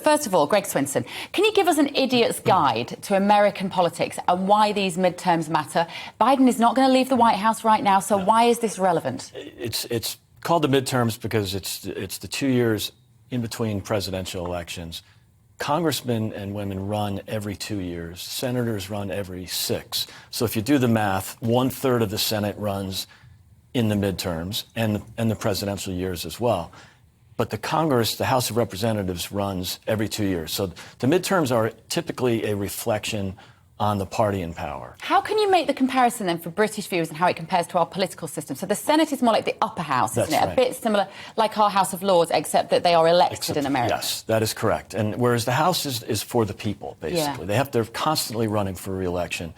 first of all, Greg Swenson, can you give us an idiot's guide to American politics and why these midterms matter? Biden is not going to leave the White House right now, so why is this relevant? It's called the midterms because it's the 2 years in between presidential elections. Congressmen and women run every 2 years. Senators run every 6. So if you do the math, 1/3 of the Senate runs in the midterms and the presidential years as well. But the Congress, the House of Representatives, runs every 2 years. So the midterms are typically a reflection on the party in power. How can you make the comparison then for British viewers and how it compares to our political system? So the Senate is more like the upper house, isn't it? Right. A bit similar like our House of Lords, except that they are elected in America. Yes, that is correct. And whereas the House is for the people, basically. Yeah. They're constantly running for re-election.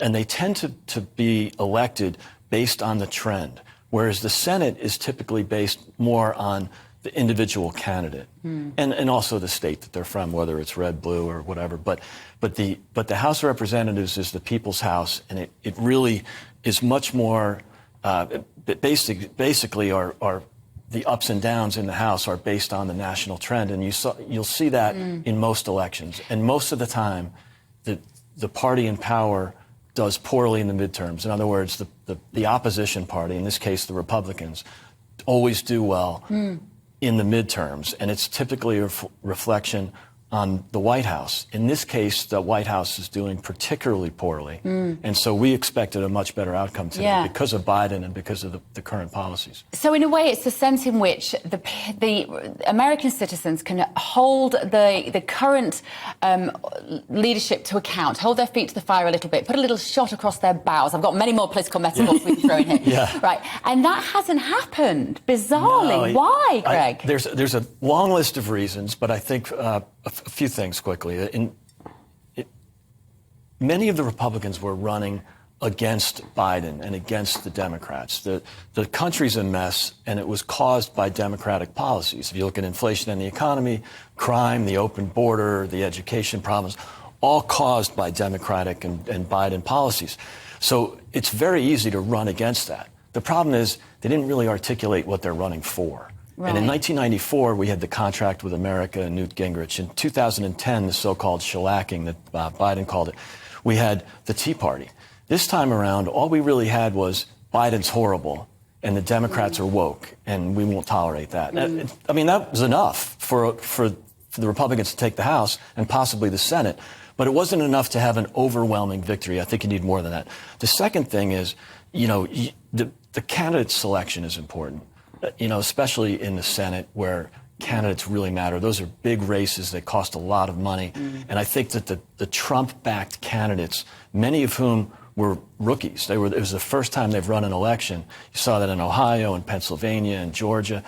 And they tend to be elected based on the trend, whereas the Senate is typically based more on the individual candidate and also the state that they're from, whether it's red, blue, or whatever. But the House of Representatives is the people's house, and it really is much more basically are the ups and downs in the House are based on the national trend, and you'll see that in most elections. And most of the time, the party in power does poorly in the midterms. In other words, the opposition party, in this case the Republicans, always do well in the midterms, and it's typically a reflection on the White House. In this case, the White House is doing particularly poorly, and so we expected a much better outcome today because of Biden and because of the current policies. So in a way, it's the sense in which the American citizens can hold the current leadership to account, hold their feet to the fire a little bit, put a little shot across their bows. I've got many more political metaphors we can throw in here. Right, and that hasn't happened, bizarrely. No, why, Greg? There's a long list of reasons, but I think a few things quickly. Many of the Republicans were running against Biden and against the Democrats. The country's a mess, and it was caused by Democratic policies. If you look at inflation and the economy, crime, the open border, the education problems, all caused by Democratic and Biden policies. So it's very easy to run against that. The problem is they didn't really articulate what they're running for. Right. And in 1994, we had the contract with America and Newt Gingrich. In 2010, the so-called shellacking that Biden called it, we had the Tea Party. This time around, all we really had was Biden's horrible and the Democrats are woke, and we won't tolerate that. I mean, that was enough for the Republicans to take the House and possibly the Senate. But it wasn't enough to have an overwhelming victory. I think you need more than that. The second thing is, the candidate selection is important. Especially in the Senate where candidates really matter. Those are big races that cost a lot of money. And I think that the Trump-backed candidates, many of whom were rookies, it was the first time they've run an election. You saw that in Ohio and Pennsylvania and Georgia.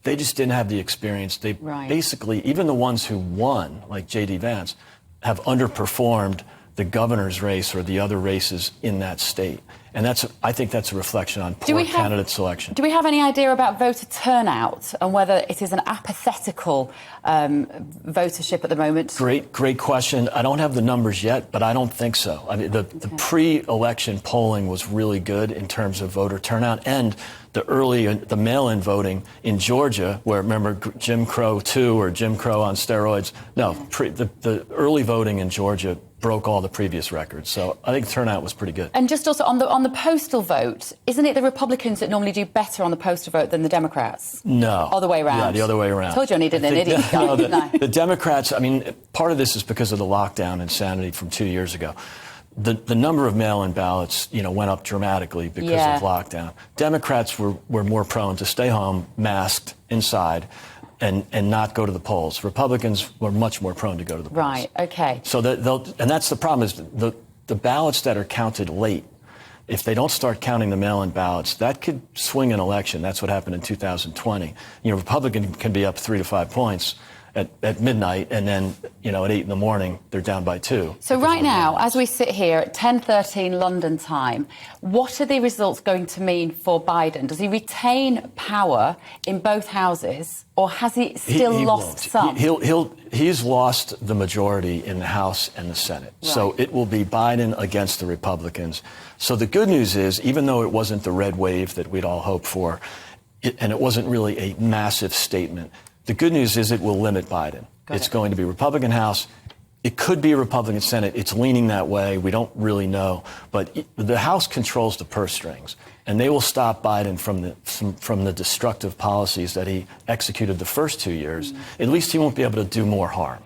They just didn't have the experience. They basically, even the ones who won, like J.D. Vance, have underperformed the governor's race or the other races in that state. And I think that's a reflection on poor candidate selection. Do we have any idea about voter turnout and whether it is an apathetical votership at the moment? Great question. I don't have the numbers yet, but I don't think so. I mean, the pre-election polling was really good in terms of voter turnout, and the mail-in voting in Georgia, where, remember, Jim Crow 2 or Jim Crow on steroids? No, the early voting in Georgia broke all the previous records. So I think turnout was pretty good. And just also on the postal vote, isn't it the Republicans that normally do better on the postal vote than the Democrats? No. Other way around? Yeah, the other way around. Told you I needed an idiot. No, the Democrats, I mean, part of this is because of the lockdown insanity from 2 years ago. The number of mail-in ballots, went up dramatically because of lockdown. Democrats were more prone to stay home, masked, inside, and not go to the polls. Republicans were much more prone to go to the polls. Right, okay. So and that's the problem, is the ballots that are counted late, if they don't start counting the mail-in ballots, that could swing an election. That's what happened in 2020. Republican can be up 3 to 5 points at midnight, and then, at 8 in the morning, they're down by 2. So right now, as we sit here at 10:13 London time, what are the results going to mean for Biden? Does he retain power in both houses, or has he still lost some? He's lost the majority in the House and the Senate. Right. So it will be Biden against the Republicans. So the good news is, even though it wasn't the red wave that we'd all hoped for, and it wasn't really a massive statement, the good news is it will limit Biden, It's going to be Republican House. It could be a Republican Senate. It's leaning that way. We don't really know. But the House controls the purse strings, and they will stop Biden from the destructive policies that he executed the first 2 years. At least he won't be able to do more harm.